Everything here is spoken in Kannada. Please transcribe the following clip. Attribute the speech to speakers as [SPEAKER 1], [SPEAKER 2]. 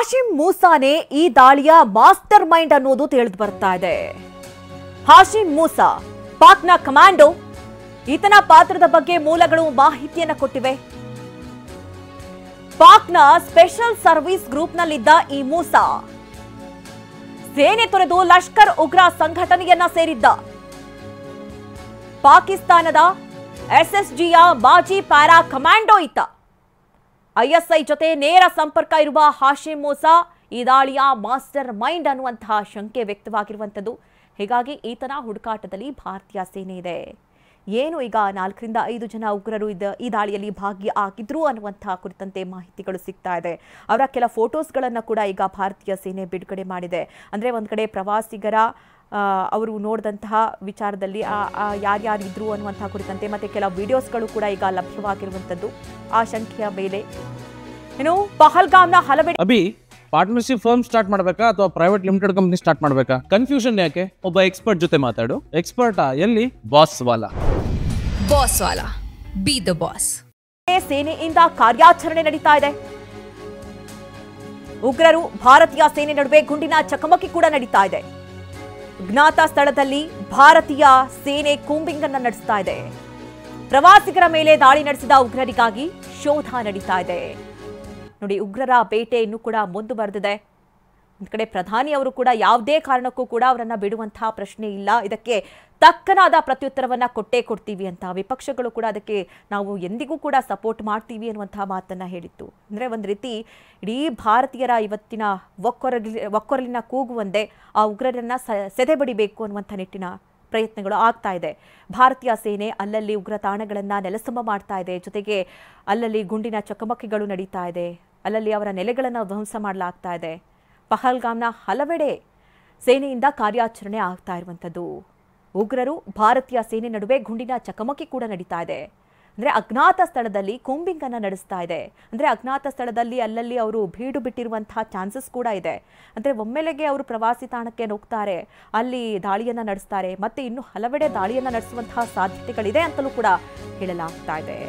[SPEAKER 1] ಹಾಶಿಂ ಮೂಸಾನೇ ಈ ದಾಳಿಯ ಮಾಸ್ಟರ್ ಮೈಂಡ್ ಅನ್ನೋದು ತಿಳಿದು ಬರ್ತಾ ಇದೆ. ಹಾಶಿಂ ಮೂಸಾ ಪಾಕ್ನ ಕಮಾಂಡೋ. ಈತನ ಪಾತ್ರದ ಬಗ್ಗೆ ಮೂಲಗಳು ಮಾಹಿತಿಯನ್ನ ಕೊಟ್ಟಿವೆ. ಪಾಕ್ನ ಸ್ಪೆಷಲ್ ಸರ್ವಿಸ್ ಗ್ರೂಪ್ನಲ್ಲಿದ್ದ ಈ ಮೂಸಾ ಸೇನೆ ತೊರೆದು ಲಷ್ಕರ್ ಉಗ್ರ ಸಂಘಟನೆಯನ್ನ ಸೇರಿದ್ದ. ಪಾಕಿಸ್ತಾನದ ಎಸ್ಎಸ್ಜಿಯ ಮಾಜಿ ಪ್ಯಾರಾ ಕಮಾಂಡೋ ಈತ. ಐಎಸ್ಐ ಜೊತೆ ನೇರ ಸಂಪರ್ಕ ಇರುವ ಹಾಶಿಂ ಮೂಸಾ ಈ ದಾಳಿಯ ಮಾಸ್ಟರ್ ಮೈಂಡ್ ಅನ್ನುವಂತಹ ಶಂಕೆ ವ್ಯಕ್ತವಾಗಿರುವಂಥದ್ದು. ಹೀಗಾಗಿ ಈತನ ಹುಡುಕಾಟದಲ್ಲಿ ಭಾರತೀಯ ಸೇನೆ ಇದೆ. ಏನು ಈಗ 4 ರಿಂದ 5 ಜನ ಉಗ್ರರು ಈ ದಾಳಿಯಲ್ಲಿ ಭಾಗಿಯಾಗಿದ್ರು ಅನ್ನುವಂತಹ ಕುರಿತಂತೆ ಮಾಹಿತಿಗಳು ಸಿಗ್ತಾ ಇದೆ. ಅವರ ಕೆಲ ಫೋಟೋಸ್ಗಳನ್ನು ಕೂಡ ಈಗ ಭಾರತೀಯ ಸೇನೆ ಬಿಡುಗಡೆ ಮಾಡಿದೆ. ಅಂದರೆ ಒಂದು ಕಡೆ ಪ್ರವಾಸಿಗರ ಅವರು ನೋಡಿದಂತಹ ವಿಚಾರದಲ್ಲಿ ಯಾರ್ಯಾರಿದ್ರು ಅನ್ನುವಂತಹ ಕುರಿತಂತೆ ಮತ್ತೆ ಕೆಲ ವಿಡಿಯೋಸ್ಗಳು ಕೂಡ ಈಗ ಲಭ್ಯವಾಗಿರುವಂಥದ್ದು. ಆ ಶಂಕೆಯ ಮೇಲೆ ಏನು ಪಹಲ್ಗಾಮ್ನ ಹಲವೆಡೆ
[SPEAKER 2] ಅಭಿ ಪಾರ್ಟ್ನರ್ಶಿಪ್ ಫರ್ಮ್ ಸ್ಟಾರ್ಟ್ ಮಾಡಬೇಕಾ ಅಥವಾ ಪ್ರೈವೇಟ್ ಲಿಮಿಟೆಡ್ ಕಂಪನಿ ಸ್ಟಾರ್ಟ್ ಮಾಡಬೇಕಾ? ಕನ್ಫ್ಯೂಷನ್ ಯಾಕೆ? ಒಬ್ಬ ಎಕ್ಸ್ಪರ್ಟ್ ಜೊತೆ ಮಾತಾಡು. ಎಕ್ಸ್ಪರ್ಟಾ? ಎಲ್ಲಿ? ಬಾಸ್ ವಾಲಾ.
[SPEAKER 3] Be the boss.
[SPEAKER 1] ಸೇನೆಯಿಂದ ಕಾರ್ಯಾಚರಣೆ ನಡೀತಾ ಇದೆ. ಉಗ್ರರು ಭಾರತೀಯ ಸೇನೆ ನಡುವೆ ಗುಂಡಿನ ಚಕಮಕಿ ಕೂಡ ನಡೀತಾ ಇದೆ. ಜ್ಞಾತ ಸ್ಥಳದಲ್ಲಿ ಭಾರತೀಯ ಸೇನೆ ಕೂಂಬಿಂಗ್ ಅನ್ನು ನಡೆಸ್ತಾ ಇದೆ. ಪ್ರವಾಸಿಗರ ಮೇಲೆ ದಾಳಿ ನಡೆಸಿದ ಉಗ್ರರಿಗಾಗಿ ಶೋಧ ನಡೀತಾ ಇದೆ. ನೋಡಿ, ಉಗ್ರರ ಬೇಟೆ ಇನ್ನೂ ಕೂಡ ಮುಂದುವರೆದಿದೆ. ಒಂದು ಕಡೆ ಪ್ರಧಾನಿ ಅವರು ಕೂಡ ಯಾವುದೇ ಕಾರಣಕ್ಕೂ ಕೂಡ ಅವರನ್ನ ಬಿಡುವಂತಹ ಪ್ರಶ್ನೆ ಇಲ್ಲ, ಇದಕ್ಕೆ ತಕ್ಕನಾದ ಪ್ರತ್ಯುತ್ತರವನ್ನ ಕೊಟ್ಟೇ ಕೊಡ್ತೀವಿ ಅಂತ ವಿಪಕ್ಷಗಳು ಕೂಡ ಅದಕ್ಕೆ ನಾವು ಎಂದಿಗೂ ಕೂಡ ಸಪೋರ್ಟ್ ಮಾಡ್ತೀವಿ ಅನ್ನುವಂತಹ ಮಾತನ್ನ ಹೇಳಿತ್ತು. ಅಂದರೆ ಒಂದು ರೀತಿ ಇಡೀ ಭಾರತೀಯರ ಇವತ್ತಿನ ಒಕ್ಕೊರಲಿನ ಕೂಗು ಒಂದೇ, ಆ ಉಗ್ರರನ್ನ ಸೆದೆಬಡಿಬೇಕು ಅನ್ನುವಂಥ ನಿಟ್ಟಿನ ಪ್ರಯತ್ನಗಳು ಆಗ್ತಾ ಇದೆ. ಭಾರತೀಯ ಸೇನೆ ಅಲ್ಲಲ್ಲಿ ಉಗ್ರ ತಾಣಗಳನ್ನು ನೆಲಸಮ ಮಾಡ್ತಾ ಇದೆ. ಜೊತೆಗೆ ಅಲ್ಲಲ್ಲಿ ಗುಂಡಿನ ಚಕಮಕಿಗಳು ನಡೀತಾ ಇದೆ. ಅಲ್ಲಲ್ಲಿ ಅವರ ನೆಲೆಗಳನ್ನು ಧ್ವಂಸ ಮಾಡಲಾಗ್ತಾ ಇದೆ. ಪಹಲ್ಗಾಮ್ನ ಹಲವೆಡೆ ಸೇನೆಯಿಂದ ಕಾರ್ಯಾಚರಣೆ ಆಗ್ತಾ ಇರುವಂಥದ್ದು. ಉಗ್ರರು ಭಾರತೀಯ ಸೇನೆ ನಡುವೆ ಗುಂಡಿನ ಚಕಮಕಿ ಕೂಡ ನಡೀತಾ ಇದೆ. ಅಂದರೆ ಅಜ್ಞಾತ ಸ್ಥಳದಲ್ಲಿ ಕೂಂಬಿಂಗ್ ಅನ್ನು ನಡೆಸ್ತಾ ಇದೆ. ಅಂದರೆ ಅಜ್ಞಾತ ಸ್ಥಳದಲ್ಲಿ ಅಲ್ಲಲ್ಲಿ ಅವರು ಬೀಡು ಬಿಟ್ಟಿರುವಂತಹ ಚಾನ್ಸಸ್ ಕೂಡ ಇದೆ. ಅಂದರೆ ಒಮ್ಮೆಲೆಗೆ ಅವರು ಪ್ರವಾಸಿ ತಾಣಕ್ಕೆ ನುಗ್ತಾರೆ, ಅಲ್ಲಿ ದಾಳಿಯನ್ನು ನಡೆಸ್ತಾರೆ, ಮತ್ತೆ ಇನ್ನು ಹಲವೆಡೆ ದಾಳಿಯನ್ನು ನಡೆಸುವಂತಹ ಸಾಧ್ಯತೆಗಳಿದೆ ಅಂತಲೂ ಕೂಡ ಹೇಳಲಾಗ್ತಾ ಇದೆ.